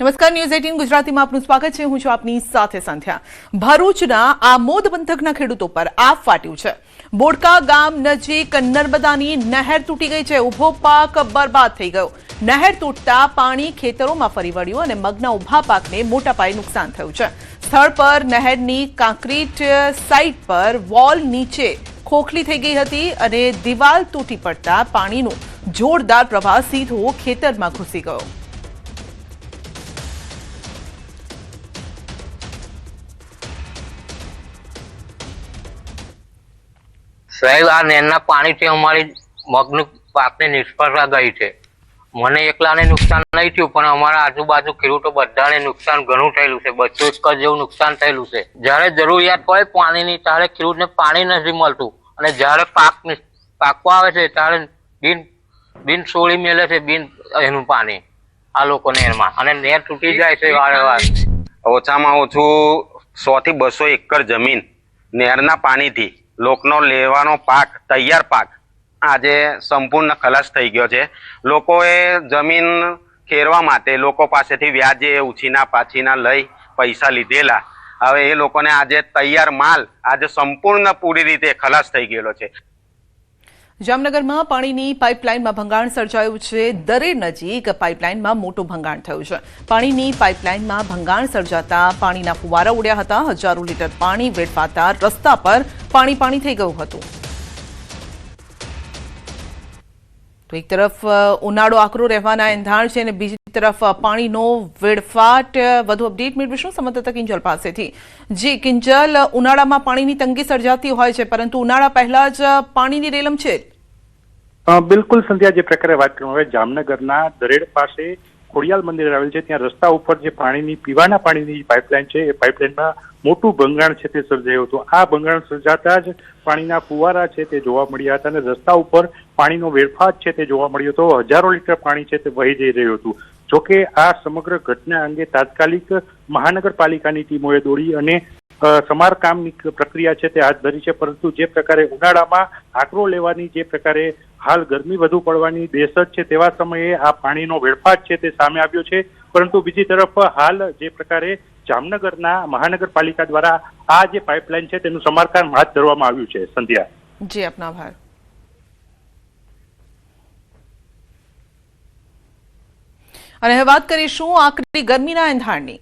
નમસ્કાર, ન્યૂઝ 18 ગુજરાતીમાં આપનું સ્વાગત છે. હું છું આપની સાથે સંધ્યા. ભરૂચના આમોદ પંથકના ખેડૂતો પર આફ ફાટ્યું છે. બોડકા ગામ નજીક નર્મદાની નહેર તૂટી ગઈ છે. ઉભો પાક બરબાદ થઈ ગયો. નહેર તૂટતા પાણી ખેતરોમાં ફરી વળ્યું અને મગના ઉભા પાકને મોટા પાયે નુકસાન થયું છે. સ્થળ પર નહેરની કોન્ક્રીટ સાઇટ પર વોલ નીચે ખોખલી થઈ ગઈ હતી અને દિવાલ તૂટી પડતા પાણીનો જોરદાર પ્રવાહ સીધો ખેતરમાં ઘૂસી ગયો. સાહેબ, આ નહેરના પાણીથી અમારી મગનું પાકને નિષ્ફળતા ગઈ છે. મને એકલાને નુકસાન નહીં થયું, પણ અમારા આજુબાજુ ખેડૂતો બધાને નુકસાન ઘણું થયેલું છે. 200 એકર જેવું નુકસાન થયેલું છે. જ્યારે જરૂરિયાત હોય પાણીની ત્યારે ખેડૂતને પાણી નથી મળતું, અને જ્યારે પાકવા આવે છે ત્યારે બિન છોડી મેલે છે એનું પાણી આ લોકો નહેરમાં, અને નહેર તૂટી જાય છે વારે વાર. ઓછામાં ઓછું 100 થી 200 એકર જમીન નહેરના પાણીથી લોકોનો લેવાનો પાક, તૈયાર પાક આજે સંપૂર્ણ ખલાસ થઈ ગયો છે. લોકોએ જમીન ખેરવા માટે લોકો પાસેથી વ્યાજે ઉછીના પાછીના લઈ પૈસા લીધેલા. હવે એ લોકોને આજે તૈયાર માલ આજે સંપૂર્ણ પૂરી રીતે ખલાસ થઈ ગયેલો છે. જામનગરમાં પાણીની પાઇપલાઇનમાં ભંગાણ સર્જાયું છે. દરેડ નજીક પાઇપલાઇનમાં મોટું ભંગાણ થયું છે. પાણીની પાઇપલાઇનમાં ભંગાણ સર્જાતા પાણીના ફુવારા ઉડ્યા હતા. હજારો લીટર પાણી વેડફાતા રસ્તા પર પાણી થઈ ગયું હતું. તો એક તરફ ઉનાળો આકરો રહેવાના એંધાણ છે અને બીજી તરફ પાણીનો વેડફાટ. વધુ અપડેટ મેળવીશું સંવાદદાતા કિંજલ પાસેથી. જી કિંજલ, ઉનાળામાં પાણીની તંગી સર્જાતી હોય છે, પરંતુ ઉનાળા પહેલા જ પાણીની રેલમ છે. બિલકુલ સંધ્યા, જે પ્રકારે વાત કરવામાં આવે, જામનગરના દરેડ પાસે ખોડિયાલ મંદિર આવેલ છે. ત્યાં રસ્તા ઉપર જે પાણીની પીવાના પાણીની પાઇપલાઇન છે, એ પાઇપલાઇનમાં મોટું ભંગાણ છે તે સર્જાયું હતું. આ ભંગાણ સર્જાતા જ પાણીના ફુવારા છે તે જોવા મળ્યા હતા અને રસ્તા ઉપર પાણીનો વેડફાટ છે તે જોવા મળ્યો હતો. હજારો લીટર પાણી છે તે વહી જઈ રહ્યું હતું. જોકે આ સમગ્ર ઘટના અંગે તાત્કાલિક મહાનગરપાલિકાની ટીમોએ દોડી અને સમારકામની પ્રક્રિયા છે તે હાથ ધરી છે. પરંતુ જે પ્રકારે ઉનાળામાં આકરો લેવાની, જે પ્રકારે હાલ ગરમી વધુ પડવાની દેશજ છે, તેવા સમયે આ પાણીનો વેડફાટ છે તે સામે આવ્યો છે. પરંતુ બીજી તરફ હાલ જે પ્રકારે જામનગરના મહાનગરપાલિકા દ્વારા આ જે પાઇપલાઇન છે તેનું સમારકામ હાથ ધરવામાં આવ્યું છે. સંધ્યા, જી આપનો આભાર. અને હવે વાત કરીશું આકરી ગરમીના એંધાણની.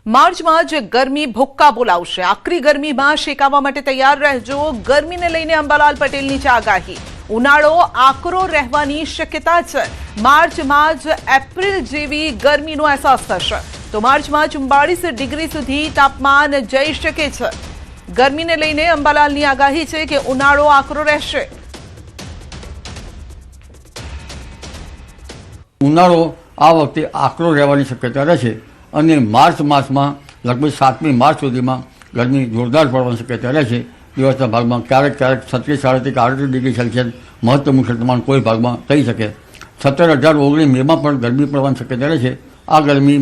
માર્ચમાં જ ગરમી ભૂક્કા બોલાવશે. આકરી ગરમીમાં શેકાવા માટે તૈયાર રહેજો. ગરમીને લઈને અંબાલાલ પટેલની છે આગાહી. ઉનાળો આકરો રહેવાની શક્યતા છે. માર્ચમાં જ એપ્રિલ જેવી ગરમીનો અહેસાસ થશે. તો માર્ચમાં 44 ડિગ્રી સુધી તાપમાન જઈ શકે છે. ગરમીને લઈને અંબાલાલની આગાહી છે કે ઉનાળો આકરો રહેશે. ઉનાળો આ વખતે આકરો રહેવાની શક્યતા રહેશે અને માર્ચ માસમાં લગભગ 7મી માર્ચ સુધીમાં ગરમી જોરદાર પડવાની શક્યતા રહેશે. દિવસના ભાગમાં ક્યારેક 36 કે 38 ડિગ્રી સેલ્સિયસ મહત્તમ તાપમાન કોઈ ભાગમાં થઈ શકે. 17-18-19 મેમાં પણ ગરમી પડવાની શક્યતા રહેશે. આ ગરમી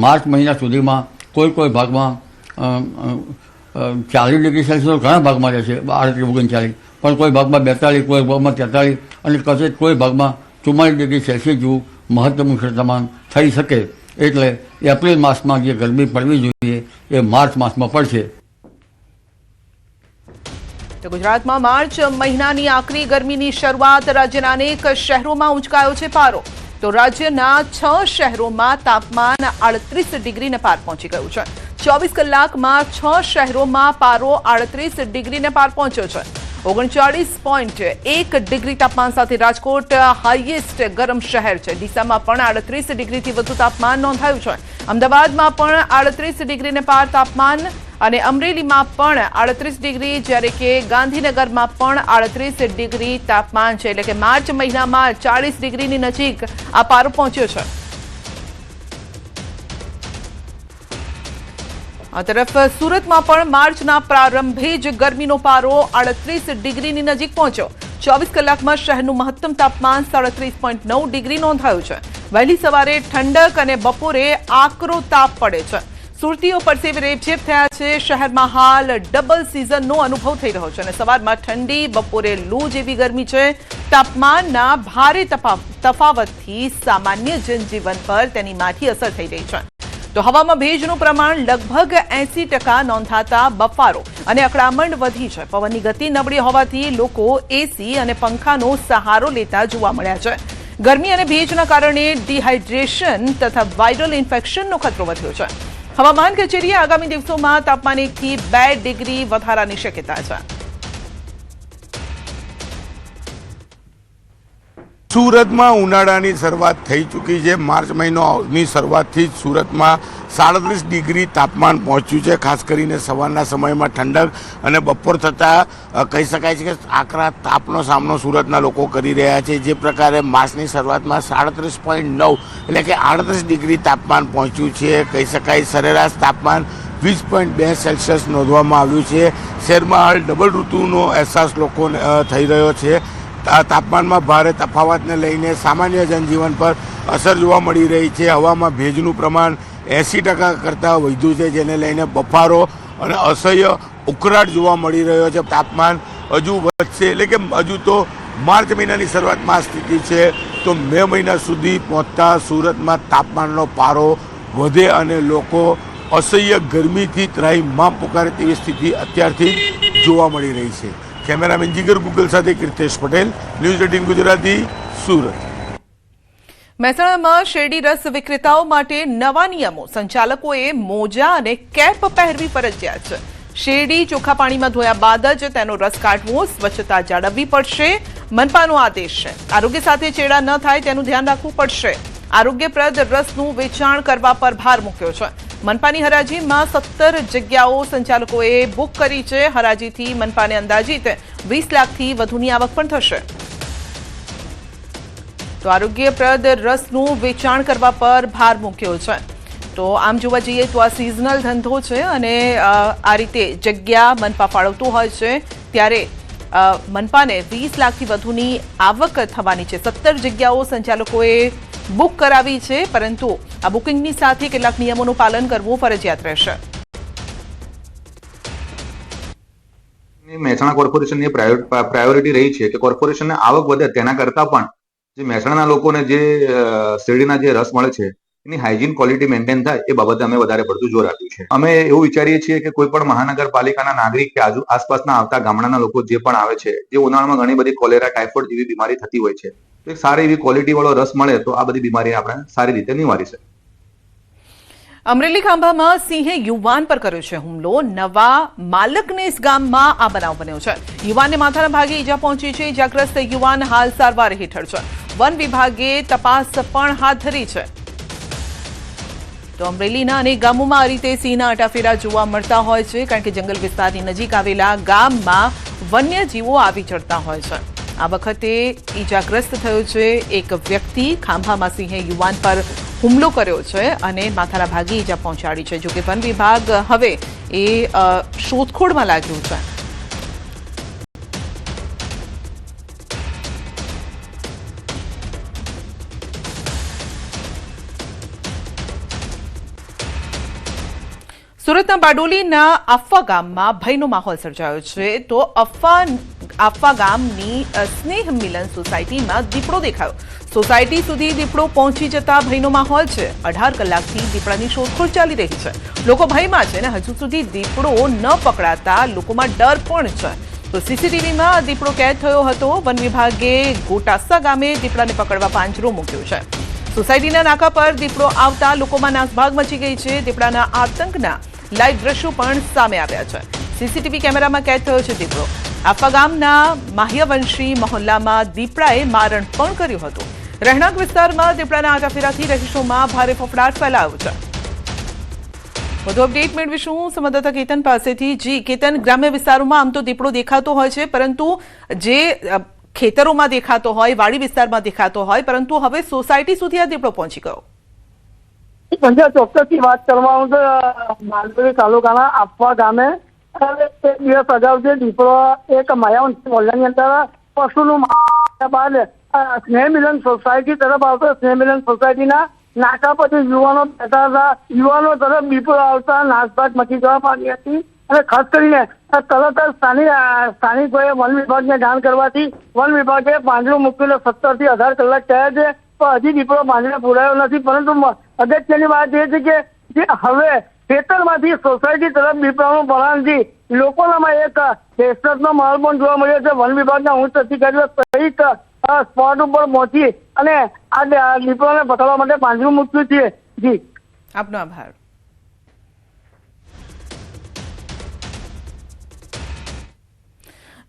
માર્ચ મહિના સુધીમાં કોઈ ભાગમાં 40 ડિગ્રી સેલ્સિયસ ઘણા ભાગમાં રહેશે, 38-39, પણ કોઈ ભાગમાં 42, કોઈ ભાગમાં 43 અને કશે કોઈ ભાગમાં 44 ડિગ્રી સેલ્સિયસ જેવું મહત્તમ તાપમાન થઈ શકે. એટલે એપ્રિલ માસમાં જે ગરમી પડવી જોઈએ એ માર્ચ માસમાં પડશે. તો ગુજરાતમાં માર્ચ મહિનાની આકરી ગરમીની શરૂઆત. રાજ્યના અનેક શહેરોમાં ઊંચકાયો છે પારો. તો રાજ્યના 6 શહેરોમાં તાપમાન 38 ડિગ્રીને પાર પહોંચી ગયું છે. 24 કલાકમાં 6 શહેરોમાં પારો 38 ડિગ્રીને પાર પહોંચ્યો છે. 39.1 ડિગ્રી તાપમાન સાથે રાજકોટ હાઈએસ્ટ ગરમ શહેર છે. ડીસામાં પણ 38 ડિગ્રીથી વધુ તાપમાન નોંધાયું છે. અમદાવાદમાં પણ 38 ડિગ્રીને પાર તાપમાન અને અમરેલીમાં પણ 38 ડિગ્રી, જ્યારે કે ગાંધીનગરમાં પણ 38 ડિગ્રી તાપમાન છે. એટલે કે માર્ચ મહિનામાં 40 ડિગ્રીની નજીક આ પારો પહોંચ્યો છે. આ તરફ સુરતમાં પણ માર્ચના પ્રારંભે જ ગરમીનો પારો 38 ડિગ્રીની નજીક પહોંચ્યો. 24 કલાકમાં શહેરનું મહત્તમ તાપમાન 37.9 ડિગ્રી નોંધાયું છે. વહેલી સવારે ઠંડક અને બપોરે આકરો તાપ પડે છે. સુરતીઓ પરસેવે રેબઝેબ થયા છે। શહેરમાં હાલ ડબલ સિઝનનો અનુભવ થઈ રહ્યો છે અને સવારમાં ઠંડી, બપોરે લૂ જેવી ગરમી છે। તાપમાનના ભારે તફાવતથી સામાન્ય જનજીવન પર તેની માઠી અસર થઈ રહી છે। તો હવામાં ભેજનું પ્રમાણ લગભગ 80% નોંધાતા બફારો અને અકળામણ વધી છે। પવનની ગતિ નબળી હોવાથી લોકો એસી અને પંખાનો સહારો લેતા જોવા મળ્યા છે। ગરમી અને ભેજના કારણે ડિહાઇડ્રેશન તથા વાયરલ ઇન્ફેક્શનનો ખતરો વધ્યો છે। હવામાન કચેરીએ આગામી દિવસોમાં તાપમાન 1 થી 2 ડિગ્રી વધારાની શક્યતા છે। સુરતમાં ઉનાળાની શરૂઆત થઈ ચૂકી છે। માર્ચ મહિનાની શરૂઆતથી જ સુરતમાં 37 ડિગ્રી તાપમાન પહોંચ્યું છે। ખાસ કરીને સવારના સમયમાં ઠંડક અને બપોર થતાં કહી શકાય છે કે આકરા તાપનો સામનો સુરતના લોકો કરી રહ્યા છે। જે પ્રકારે માર્ચની શરૂઆતમાં 37.9 એટલે કે 38 ડિગ્રી તાપમાન પહોંચ્યું છે। કહી શકાય સરેરાશ તાપમાન 20.2 સેલ્સિયસ નોંધવામાં આવ્યું છે। શહેરમાં હાલ ડબલ ઋતુનો અહેસાસ લોકોને થઈ રહ્યો છે। તાપમાનમાં ભારે તફાવતને લઈને સામાન્ય જનજીવન પર અસર જોવા મળી રહી છે। હવામાં ભેજનું પ્રમાણ 80% કરતાં વધ્યું છે, જેને લઈને બફારો અને અસહ્ય ઉકળાટ જોવા મળી રહ્યો છે। તાપમાન હજુ વધશે, એટલે કે હજુ તો માર્ચ મહિનાની શરૂઆતમાં આ સ્થિતિ છે, તો મે મહિના સુધી પહોંચતા સુરતમાં તાપમાનનો પારો વધે અને લોકો અસહ્ય ગરમીથી ત્રાહિમામ પુકારે તેવી સ્થિતિ અત્યારથી જોવા મળી રહી છે। કેમેરામેન જીગર ગુગલ સાથે કીર્તેશ પટેલ, ન્યૂઝ 18 ગુજરાતી, સુરત। મહેસાણામાં શેરડી રસ વિક્રેતાઓ માટે નવા નિયમો। સંચાલકોએ મોજા અને કેપ પહેરવી ફરજિયાત છે। શેરડી ચોખ્ખા પાણીમાં ધોયા બાદ જ તેનો રસ કાઢવો, સ્વચ્છતા જાળવવી પડશે, મનપાનો આદેશ છે। આરોગ્ય સાથે ચેડા ન થાય તેનું ધ્યાન રાખવું પડશે। આરોગ્યપ્રદ રસનું વેચાણ કરવા પર ભાર મૂક્યો છે। મનપાની હરાજીમાં 17 જગ્યાઓ સંચાલકોએ બુક કરી છે। હરાજીથી મનપાને અંદાજિત 20 લાખથી વધુની આવક પણ થશે। તો આરોગ્યપ્રદ રસનું વેચાણ કરવા પર ભાર મૂક્યો છે। તો આમ જોવા જઈએ તો આ સિઝનલ ધંધો છે અને આ રીતે જગ્યા મનપા ફાળવતું હોય છે, ત્યારે મનપાને 20 લાખથી વધુની આવક થવાની છે। 17 જગ્યાઓ સંચાલકોએ બુક કરાવી છે, પરંતુ આ બુકિંગની સાથે કેટલાક નિયમોનું પાલન કરવું ફરજિયાત રહેશે। મહેસાણા કોર્પોરેશનની પ્રાયોરિટી રહી છે કે કોર્પોરેશનને આવક વધે તેના કરતાં પણ જે મહેસાણાના લોકોને જે શેરડીના જે રસ મળે છે એની હાઇજીન ક્વોલિટી મેન્ટેન થાય એ બાબતે અમે વધારે પડતું જોર આપ્યું છે। અમે એવું વિચારીએ છીએ કે કોઈ પણ મહાનગરપાલિકાના નાગરિક કે આસપાસના આવતા ગામડાના લોકો જે પણ આવે છે, જે ઉનાળામાં ઘણી બધી કોલેરા, ટાઇફોઇડ જેવી બીમારી થતી હોય છે, તો એક સારી એવી ક્વોલિટી વાળો રસ મળે તો આ બધી બીમારી આપણે સારી રીતે નિવારી શકીએ। અમરેલી ખાંભામાં સિંહે યુવાન પર કર્યો છે હુમલો। નવા માલકનેસ ગામમાં આ બનાવ બન્યો છે। યુવાનને માથાના ભાગે ઈજા પહોંચી છે। ઈજાગ્રસ્ત યુવાન હાલ સારવાર હેઠળ છે। વન વિભાગે તપાસ પણ હાથ ધરી છે। તો અમરેલીના અનેક ગામોમાં આ રીતે સિંહના આટાફેરા જોવા મળતા હોય છે, કારણ કે જંગલ વિસ્તારની નજીક આવેલા ગામમાં વન્યજીવો આવી ચડતા હોય છે। આ વખતે ઈજાગ્રસ્ત થયો છે એક વ્યક્તિ। ખાંભામાં સિંહે યુવાન પર હુમલો કર્યો છે અને માથાના ભાગે ઈજા પહોંચાડી છે। જોકે વન વિભાગ હવે એ શોધખોળમાં લાગ્યું છે। સુરતના બારડોલીના અફવા ગામમાં ભયનો માહોલ સર્જાયો છે। તો અફવા ગામની સ્નેહ મિલન સોસાયટીમાં દીપડો દેખાયો। સોસાયટી સુધી દીપડો પહોંચી જતા ભયનો માહોલ છે। 18 કલાકથી દીપડાની શોધખોળ ચાલી રહી છે। લોકો ભયમાં છે અને હજુ સુધી દીપડો ન પકડાતા લોકોમાં ડર પણ છે। તો સીસીટીવીમાં દીપડો કેદ થયો હતો। વન વિભાગે ગોટાસા ગામે દીપડાને પકડવા પાંજરો મૂક્યો છે। સોસાયટીના નાકા પર દીપડો આવતા લોકોમાં નાસભાગ મચી ગઈ છે। દીપડાના આતંકના લાઈવ દ્રશ્યો પણ સામે આવ્યા છે। સીસીટીવી કેમેરામાં કેદ થયો છે દીપડો। આફા ગામના માહ્યવંશી મહોલ્લામાં દીપડાએ મારણ પણ કર્યું હતું। રહેણાંક વિસ્તારમાં દીપડાના આટાફેરાથી રહીશોમાં ભારે ફફડાટ ફેલાયો છે। વધુ અપડેટ મેળવીશું સંવાદદાતા કેતન પાસેથી। જી કેતન, ગ્રામ્ય વિસ્તારોમાં આમ તો દીપડો દેખાતો હોય છે, પરંતુ જે ખેતરોમાં દેખાતો હોય, વાડી વિસ્તારમાં દેખાતો હોય, પરંતુ હવે સોસાયટી સુધી આ દીપડો પહોંચી ગયો। સંજય, ચોક્કસથી વાત કરવામાં તો બારડોલી તાલુકાના આફવા ગામે એક દિવસ અગાઉ જે દીપડો એક માયાવંશી મોહલ્લાની અંદર પશુનું બાદ સ્નેહ મિલન સોસાયટી તરફ આવતો, સ્નેહ મિલન સોસાયટીના નાકા પછી યુવાનો બેઠા હતા. યુવાનો તરફ દીપડો આવતા નાસભાગ મચી જવા પામી હતી અને ખાસ કરીને તરત જ સ્થાનિકોએ વન વિભાગને જાણ કરવાથી વન વિભાગે પાંજરું મૂકીને 17 થી 18 કલાક થયા છે, પણ હજી દીપડો પાંજરે પુરાયો નથી. પરંતુ અગત્યની વાત એ છે કે જે હવે ખેતરમાંથી સોસાયટી તરફ દીપડાનું વળાંથી લોકોનામાં એક દહેશતનો માહોલ પણ જોવા મળ્યો છે. વન વિભાગના ઉચ્ચ અધિકારીઓ સહિત સ્પોટ ઉપર પહોંચી અને આ દીપડાને પકડવા માટે પાંજરું મૂક્યું છે. જી, આપનો આભાર.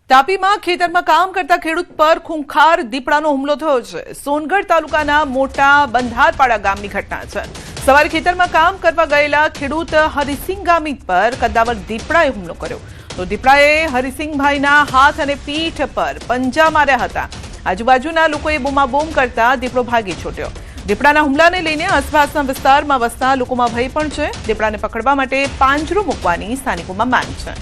તાપીમાં ખેતરમાં કામ કરતા ખેડૂત પર ખૂંખાર દીપડાનો હુમલો થયો છે. સોનગઢ તાલુકાના મોટા બંધારપાડા ગામની ઘટના છે. સવારે ખેતરમાં કામ કરવા ગયેલા ખેડૂત હરિસિંહ ગામિત પર કદાવર દીપડાએ હુમલો કર્યો. તો દીપડાએ હરિસિંહભાઈના હાથ અને પીઠ પર પંજા માર્યા હતા. આજુબાજુના લોકોએ બૂમાબૂમ કરતા દીપડો ભાગી છૂટ્યો. દીપડાના હુમલાને લઈને આસપાસના વિસ્તારમાં વસતા લોકોમાં ભય પણ છે. દીપડાને પકડવા માટે પાંજરું મૂકવાની સ્થાનિકોમાં માંગ છે.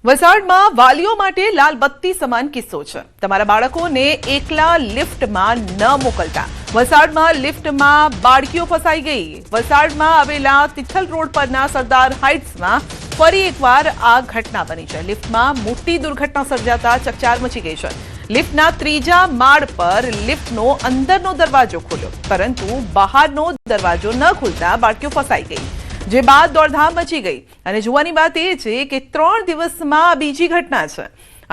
વલસાડમાં વાલીઓ માટે લાલ બત્તી સમાન કિસ્સો છે. તમારા બાળકોને એકલા લિફ્ટમાં ન મોકલતા. વલસાડમાં લિફ્ટમાં બાળકીઓ ફસાઈ ગઈ. વલસાડમાં આવેલા તિથલ રોડ પરના સરદાર હાઇટ્સમાં ફરી એકવાર આ ઘટના બની છે. લિફ્ટમાં મોટી દુર્ઘટના સર્જાતા ચકચાર મચી ગઈ છે. લિફ્ટના 3જા માળ પર લિફ્ટનો અંદરનો દરવાજો ખોલ્યો, પરંતુ બહારનો દરવાજો ન ખુલતા બાળકીઓ ફસાઈ ગઈ. જે બાદ દોડધામ મચી ગઈ. અને જોવાની વાત એ છે કે 3 દિવસમાં આ બીજી ઘટના છે.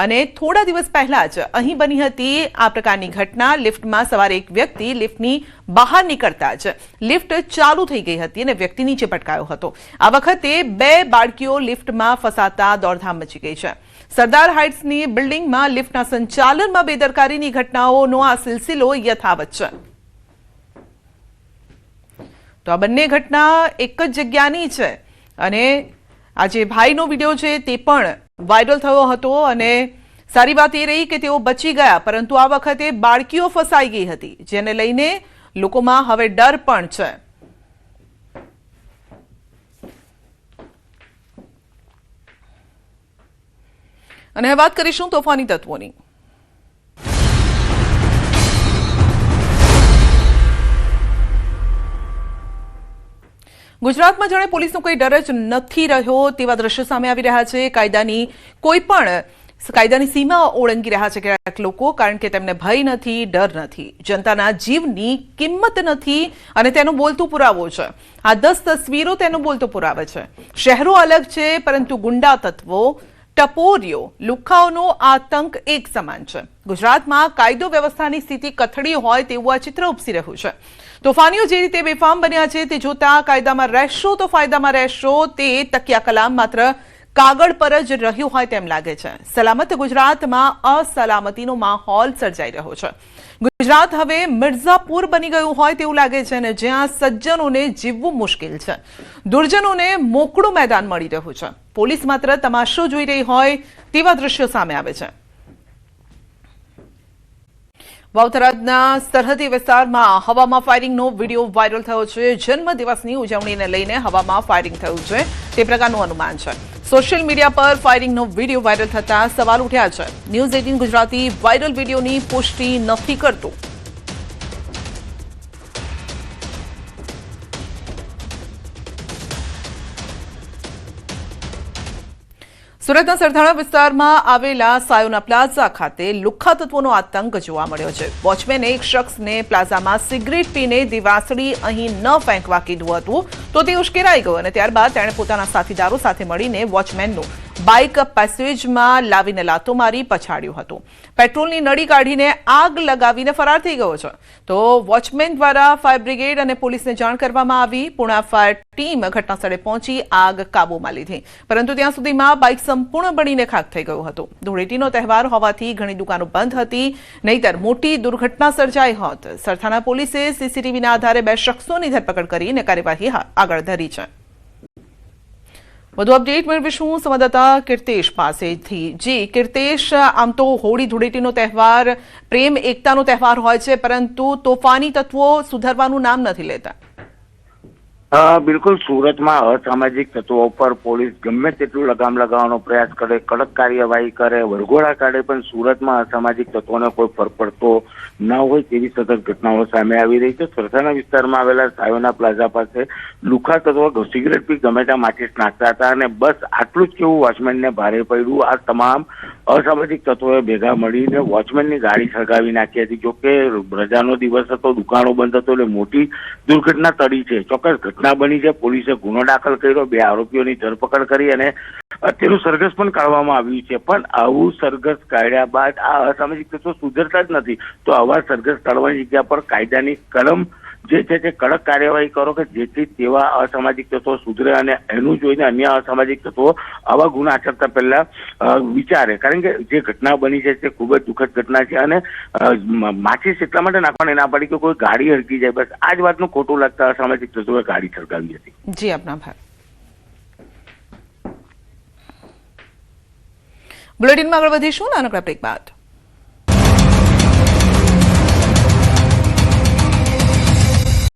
અને થોડા દિવસ પહેલા જ અહીં બની હતી આ પ્રકારની ઘટના. લિફ્ટમાં સવારે એક વ્યક્તિ લિફ્ટની બહાર નીકળતા જ લિફ્ટ ચાલુ થઈ ગઈ હતી અને વ્યક્તિ નીચે પટકાયો હતો. આ વખતે 2 બાળકીઓ લિફ્ટમાં ફસાતા દોડધામ મચી ગઈ છે. સરદાર હાઇટ્સની બિલ્ડિંગમાં લિફ્ટના સંચાલનમાં બેદરકારીની ઘટનાઓનો આ સિલસિલો યથાવત છે. તો આ બંને ઘટના એક જ જગ્યાની છે અને આ જે ભાઈનો વિડીયો છે તે પણ વાયરલ થયો હતો અને સારી વાત એ રહી કે તેઓ બચી ગયા, પરંતુ આ વખતે બાળકીઓ ફસાઈ ગઈ હતી, જેને લઈને લોકોમાં હવે ડર પણ છે. અને વાત કરીશું તોફાની તત્વોની. ગુજરાતમાં જાણે પોલીસનો કોઈ ડર જ નથી રહ્યો તેવા દ્રશ્યો સામે આવી રહ્યા છે. કાયદાની સીમા ઓળંગી રહ્યા છે કેટલાક લોકો, કારણ કે તેમને ભય નથી, ડર નથી, જનતાના જીવની કિંમત નથી અને તેનો બોલતો પુરાવો છે. આ 10 તસવીરો તેનો બોલતો પુરાવો છે. શહેરો અલગ છે, પરંતુ ગુંડા તત્વો, ટપોરીઓ, લુખ્ખાઓનો આતંક એક સમાન છે. ગુજરાતમાં કાયદો વ્યવસ્થાની સ્થિતિ કથળી હોય તેવું આ ચિત્ર ઉપસી રહ્યું છે. તોફાનીઓ જે રીતે બેફામ બન્યા છે તે જોતા કાયદામાં રહેશો તો ફાયદામાં રહેશો તે તકિયા કલામ માત્ર કાગળ પર જ રહ્યું હોય તેમ લાગે છે. સલામત ગુજરાતમાં અસલામતીનો માહોલ સર્જાઈ રહ્યો છે. ગુજરાત હવે મિર્ઝાપુર બની ગયું હોય તેવું લાગે છે અને જ્યાં સજ્જનોને જીવવું મુશ્કેલ છે, દુર્જનોને મોકળું મેદાન મળી રહ્યું છે. પોલીસ માત્ર તમાશો જોઈ રહી હોય તેવા દ્રશ્યો સામે આવે છે. વાવથરાના સરહદી વિસ્તારમાં હવામાં ફાયરિંગનો વિડીયો વાયરલ થયો છે. જન્મદિવસની ઉજવણીને લઈને હવામાં ફાયરિંગ થયું છે તે પ્રકારનું અનુમાન છે. સોશિયલ મીડિયા પર ફાયરિંગનો વિડીયો વાયરલ થતા સવાલ ઉઠ્યા છે. ન્યૂઝ 18 ગુજરાતી વાયરલ વિડીયોની પુષ્ટિ નથી કરતું. સુરતના સરથાણા વિસ્તારમાં આવેલા સાયોના પ્લાઝા ખાતે લુખ્ખા તત્વોનો આતંક જોવા મળ્યો છે. વોચમેને એક શખ્સને પ્લાઝામાં સિગરેટ પીને દિવાસળી અહીં ન ફેંકવા કીધું હતું તો તે ઉશ્કેરાઈ ગયો અને ત્યારબાદ તેણે પોતાના સાથીદારો સાથે મળીને વોચમેનનું બાઇક પેસેજમાં લાવીને લાતો મારી પછાડ્યું હતું. પેટ્રોલની નળી કાઢીને આગ લગાવીને ફરાર થઈ ગયો છે. તો વોચમેન દ્વારા ફાયર બ્રિગેડ અને પોલીસને જાણ કરવામાં આવી. પુણા ફાયર ટીમ ઘટનાસ્થળે પહોંચી આગ કાબૂમાં લીધી, પરંતુ ત્યાં સુધીમાં બાઇક સંપૂર્ણ બળીને ખાખ થઈ ગયું હતું. ધૂળેટીનો તહેવાર હોવાથી ઘણી દુકાનો બંધ હતી, નહીતર મોટી દુર્ઘટના સર્જાઈ હોત. સરથાણા પોલીસે સીસીટીવીના આધારે 2 શખ્સોની ધરપકડ કરીને કાર્યવાહી આગળ ધરી છે. વધુ અપડેટ મેળવીશું સંવાદદાતા કીર્તેશ પાસેથી. જી કીર્તેશ, આમ તો હોળી ધૂળેટીનો તહેવાર પ્રેમ એકતાનો તહેવાર હોય છે, પરંતુ તોફાની તત્વો સુધરવાનું નામ નથી લેતા. બિલકુલ સુરતમાં અસામાજિક તત્વો પર પોલીસ ગમે તેટલું લગામ લગાવવાનો પ્રયાસ કરે, કડક કાર્યવાહી કરે, વરઘોડા કાઢે, પણ સુરતમાં અસામાજિક તત્વોને કોઈ ફરક પડતો ન હોય તેવી સતત ઘટનાઓ સામે આવી રહી છે. સરથાના વિસ્તારમાં આવેલા સાયોના પ્લાઝા પાસે લુખા તત્વો સિગરેટ પી ગમે ત્યાં માચીસ નાખતા હતા અને બસ આટલું જ કેવું વોચમેનને ભારે પડ્યું. આ તમામ અસામાજિક તત્વોએ ભેગા મળીને વોચમેનની ગાડી સળગાવી નાખી હતી. જોકે રજાનો દિવસ હતો, દુકાનો બંધ હતો, એટલે મોટી દુર્ઘટના ટળી છે. ચોક્કસ ઘટના બની છે. પોલીસે ગુનો દાખલ કર્યો, 2 આરોપીઓની ધરપકડ કરી અને તેનું સરઘસ પણ કાઢવામાં આવ્યું છે. પણ આવું સરઘસ કાઢ્યા બાદ આ અસામાજિક તત્વો સુધરતા જ નથી. તો આવા સરઘસ કાઢવાની જગ્યા પર કાયદાની કલમ જે છે તે કડક કાર્યવાહી કરો કે જેથી તેવા અસામાજિક તત્વો સુધરે અને એનું જોઈને અન્ય અસામાજિક તત્વો આવા ગુના આચરતા પહેલા વિચારે. કારણ કે જે ઘટના બની છે તે ખૂબ જ દુઃખદ ઘટના છે અને માચીસ એટલા માટે નાખવાની ના પાડી કે કોઈ ગાડી હરકી જાય. બસ આ જ વાતનું ખોટું લાગતા અસામાજિક તત્વોએ ગાડી સળગાવી હતી. જી આપનો આભાર. બુલેટિનમાં આગળ વધીશું નાનકડા બ્રેક બાદ.